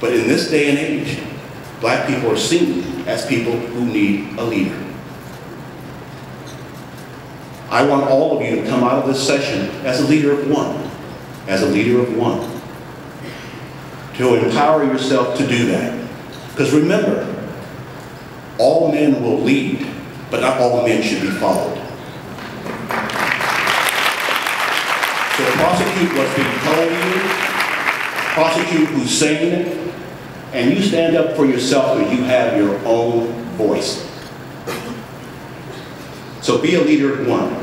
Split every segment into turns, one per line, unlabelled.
But in this day and age, black people are seen as people who need a leader. I want all of you to come out of this session as a leader of one, as a leader of one, to empower yourself to do that. Because remember, all men will lead, but not all men should be followed. So prosecute what's being told you, prosecute who's saying it, and you stand up for yourself and you have your own voice. So be a leader of one.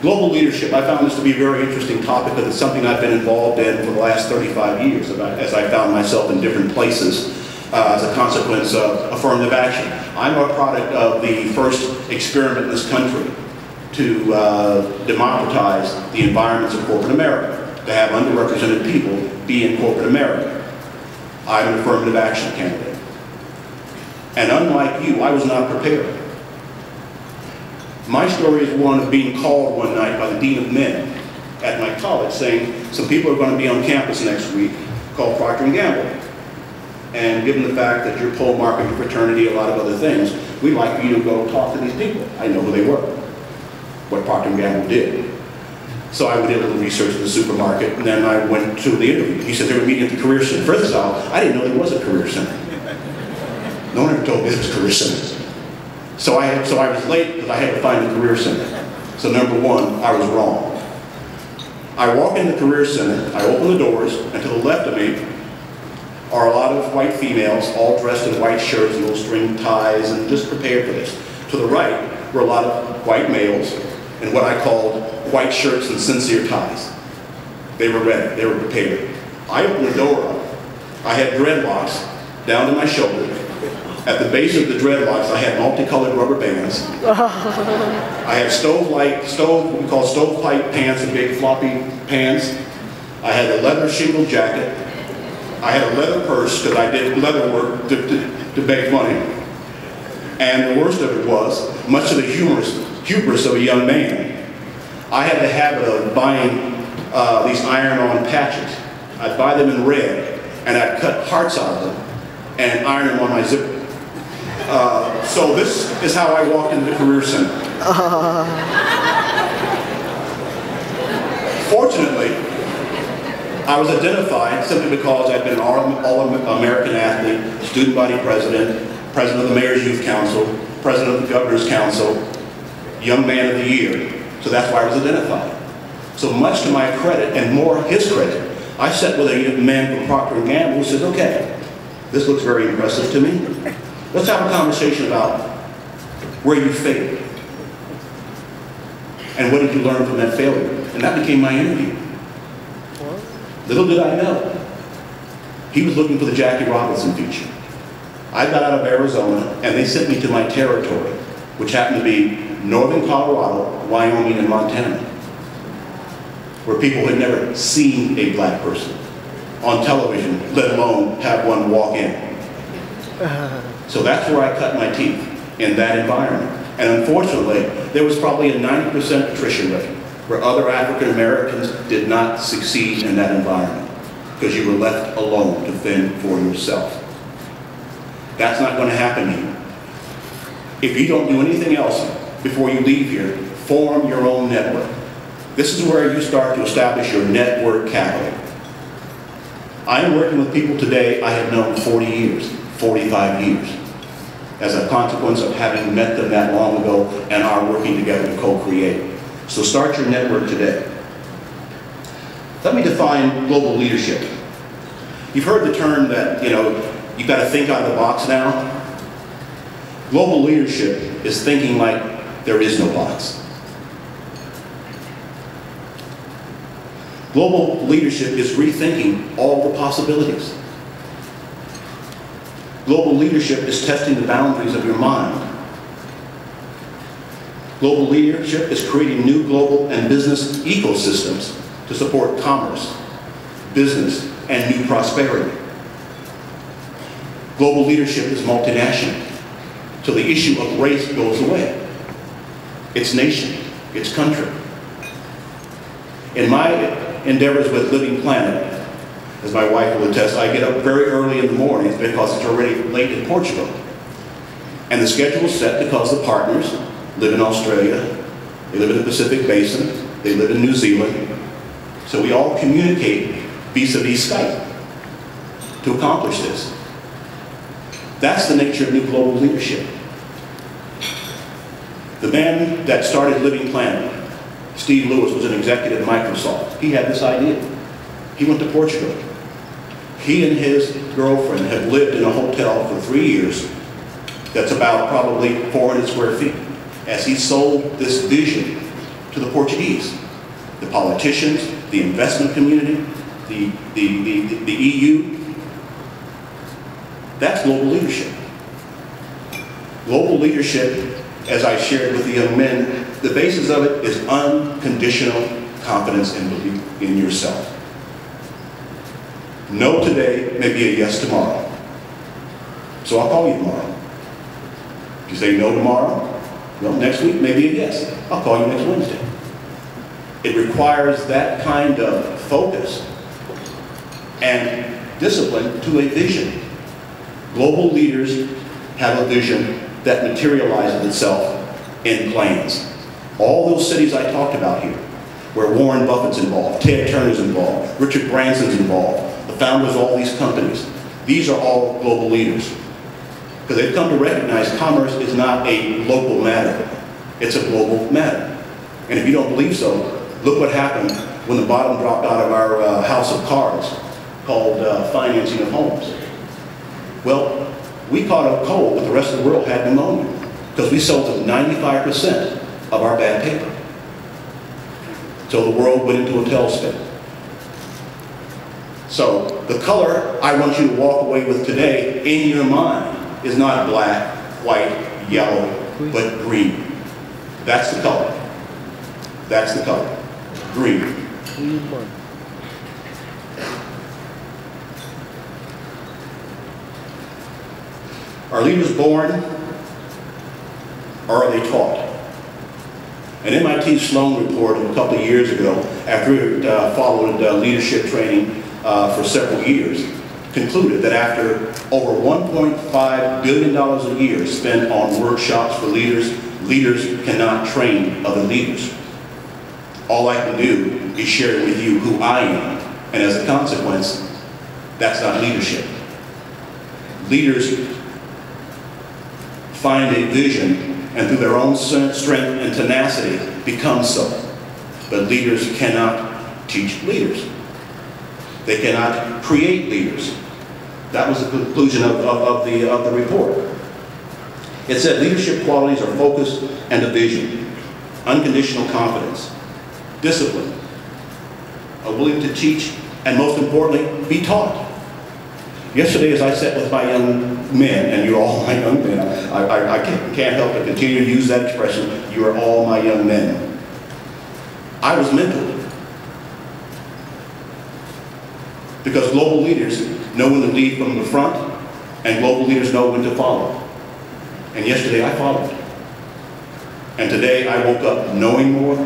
Global leadership, I found this to be a very interesting topic because it's something I've been involved in for the last 35 years as I found myself in different places as a consequence of affirmative action. I'm a product of the first experiment in this country to democratize the environments of corporate America, to have underrepresented people be in corporate America. I'm an affirmative action candidate. And unlike you, I was not prepared. My story is one of being called one night by the Dean of Men at my college saying, some people are going to be on campus next week called Procter & Gamble. And given the fact that you're pole marketing fraternity, a lot of other things, we'd like for you to go talk to these people. I know who they were, what Procter & Gamble did. So I did a little research in the supermarket, and then I went to the interview. He said they were meeting at the Career Center. First of all, I didn't know there was a Career Center. No one ever told me there was a Career Center. So I was late because I had to find the Career Center. So number one, I was wrong. I walk in the Career Center, I open the doors, and to the left of me are a lot of white females, all dressed in white shirts and little string ties and just prepared for this. To the right were a lot of white males in what I called white shirts and sincere ties. They were ready, they were prepared. I opened the door up. I had dreadlocks down to my shoulder. At the base of the dreadlocks, I had multicolored rubber bands. I had what we call stovepipe pants and big floppy pants. I had a leather shingle jacket. I had a leather purse because I did leather work to make money. And the worst of it was, much to the hubris of a young man, I had the habit of buying these iron-on patches. I'd buy them in red, and I'd cut hearts out of them and iron them on my zipper. So this is how I walked into the Career Center. Fortunately, I was identified simply because I'd been an all-American athlete, student body president, president of the Mayor's Youth Council, president of the Governor's Council, young man of the year. So that's why I was identified. So much to my credit, and more his credit, I sat with a man from Procter & Gamble who said, okay, this looks very impressive to me. Let's have a conversation about where you failed. And what did you learn from that failure? And that became my interview. Little did I know, he was looking for the Jackie Robinson feature. I got out of Arizona, and they sent me to my territory, which happened to be northern Colorado, Wyoming, and Montana, where people had never seen a black person on television, let alone have one walk in. So that's where I cut my teeth, in that environment. And unfortunately, there was probably a 90% attrition rate, where other African Americans did not succeed in that environment, because you were left alone to fend for yourself. That's not going to happen here. If you don't do anything else before you leave here, form your own network. This is where you start to establish your network capital. I am working with people today I have known 40 years, 45 years, as a consequence of having met them that long ago and are working together to co-create. So start your network today. Let me define global leadership. You've heard the term that, you've got to think out of the box now. Global leadership is thinking like there is no box. Global leadership is rethinking all the possibilities. Global leadership is testing the boundaries of your mind. Global leadership is creating new global and business ecosystems to support commerce, business, and new prosperity. Global leadership is multinational, so the issue of race goes away. It's nation, it's country. In my endeavors with Living Planet, As my wife will attest, I get up very early in the mornings because it's already late in Portugal. And the schedule is set because the partners live in Australia, they live in the Pacific Basin, they live in New Zealand. So we all communicate vis-a-vis Skype to accomplish this. That's the nature of New Global Leadership. The man that started Living Planet, Steve Lewis, was an executive at Microsoft. He had this idea. He went to Portugal. He and his girlfriend have lived in a hotel for 3 years that's about probably 400 square feet as he sold this vision to the Portuguese, the politicians, the investment community, the EU. That's global leadership. Global leadership, as I shared with the young men, the basis of it is unconditional confidence and belief in yourself. No today may be a yes tomorrow. So I'll call you tomorrow. If you say no tomorrow, well, next week may be a yes. I'll call you next Wednesday. It requires that kind of focus and discipline to a vision. Global leaders have a vision that materializes itself in plans. All those cities I talked about here, where Warren Buffett's involved, Ted Turner's involved, Richard Branson's involved, the founders of all these companies, these are all global leaders. Because they've come to recognize commerce is not a local matter, it's a global matter. And if you don't believe so, look what happened when the bottom dropped out of our house of cards called financing of homes. Well, we caught a cold, but the rest of the world had pneumonia because we sold them 95% of our bad paper. So the world went into a tailspin. So the color I want you to walk away with today in your mind is not black, white, yellow, but green. That's the color. That's the color. Green. Are leaders born, or are they taught? An MIT Sloan report a couple of years ago, after it followed leadership training for several years, concluded that after over $1.5 billion a year spent on workshops for leaders, leaders cannot train other leaders. All I can do is share with you who I am, and as a consequence, that's not leadership. Leaders find a vision and through their own strength and tenacity become so. But leaders cannot teach leaders. They cannot create leaders. That was the conclusion of the report. It said leadership qualities are focus and a vision, unconditional confidence, discipline, a willing to teach, and most importantly, be taught. Yesterday, as I sat with my young men, and you're all my young men, I can't help but continue to use that expression, you are all my young men. I was mentored. Because global leaders know when to lead from the front, and global leaders know when to follow. And yesterday I followed. And today I woke up knowing more,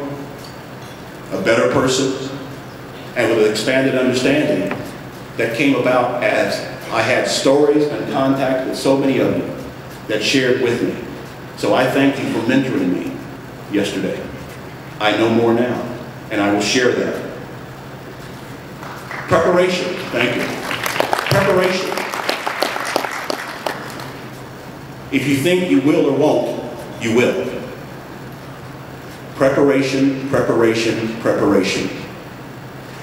a better person, and with an expanded understanding that came about as I had stories and contact with so many of you that shared with me. So I thank you for mentoring me yesterday. I know more now, and I will share that. Preparation, thank you. Preparation. If you think you will or won't, you will. Preparation, preparation, preparation.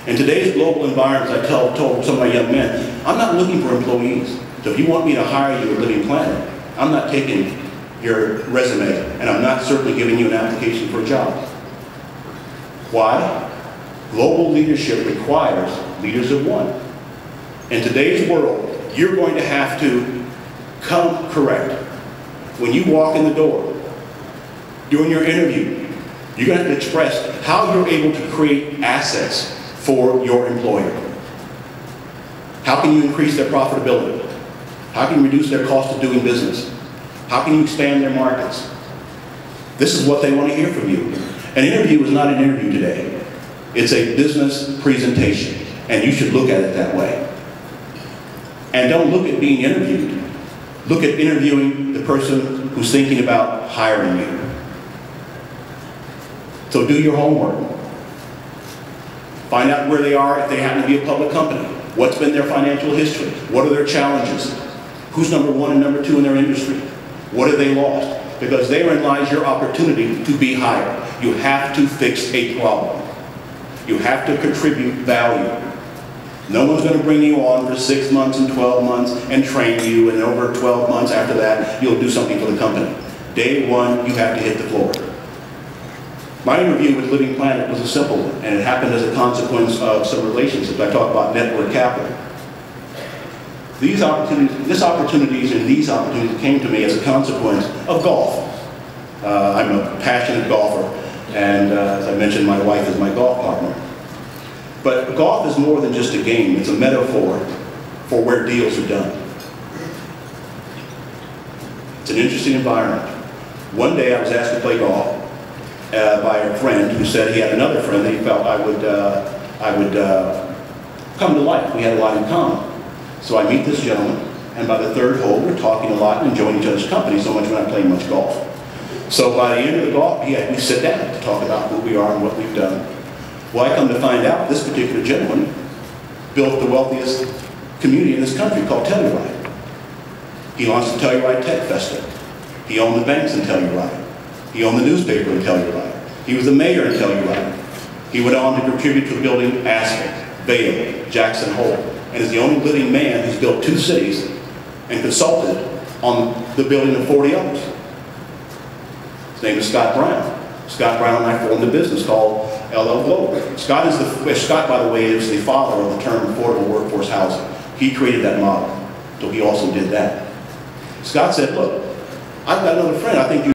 In today's global environment, I told some of my young men, I'm not looking for employees. So if you want me to hire you at Living Planet, I'm not taking your resume, and I'm not certainly giving you an application for a job. Why? Global leadership requires leaders of one. In today's world, you're going to have to come correct. When you walk in the door, during your interview, you're going to have to express how you're able to create assets for your employer. How can you increase their profitability? How can you reduce their cost of doing business? How can you expand their markets? This is what they want to hear from you. An interview is not an interview today. It's a business presentation. And you should look at it that way. And don't look at being interviewed. Look at interviewing the person who's thinking about hiring you. So do your homework. Find out where they are if they happen to be a public company. What's been their financial history? What are their challenges? Who's number one and number two in their industry? What have they lost? Because therein lies your opportunity to be hired. You have to fix a problem. You have to contribute value. No one's going to bring you on for 6 months and 12 months and train you, and over 12 months after that, you'll do something for the company. Day one, you have to hit the floor. My interview with Living Planet was a simple one, and it happened as a consequence of some relationships. I talk about network capital. These opportunities came to me as a consequence of golf. I'm a passionate golfer, and as I mentioned, my wife is my golf partner. But golf is more than just a game. It's a metaphor for where deals are done. It's an interesting environment. One day I was asked to play golf by a friend who said he had another friend that he felt I would come to life. We had a lot in common. So I meet this gentleman, and by the third hole, we're talking a lot and enjoying each other's company so much we're not playing much golf. So by the end of the golf, we sit down to talk about who we are and what we've done. Well, I come to find out this particular gentleman built the wealthiest community in this country called Telluride. He launched the Telluride Tech Festival. He owned the banks in Telluride. He owned the newspaper in Telluride. He was the mayor in Telluride. He went on to contribute to building Aspen, Vail, Jackson Hole, and is the only living man who's built 2 cities and consulted on the building of 40 others. His name is Scott Brown. Scott Brown and I formed a business called LL Global. Scott, by the way, is the father of the term affordable workforce housing. He created that model, so he also did that. Scott said, look, I've got another friend I think you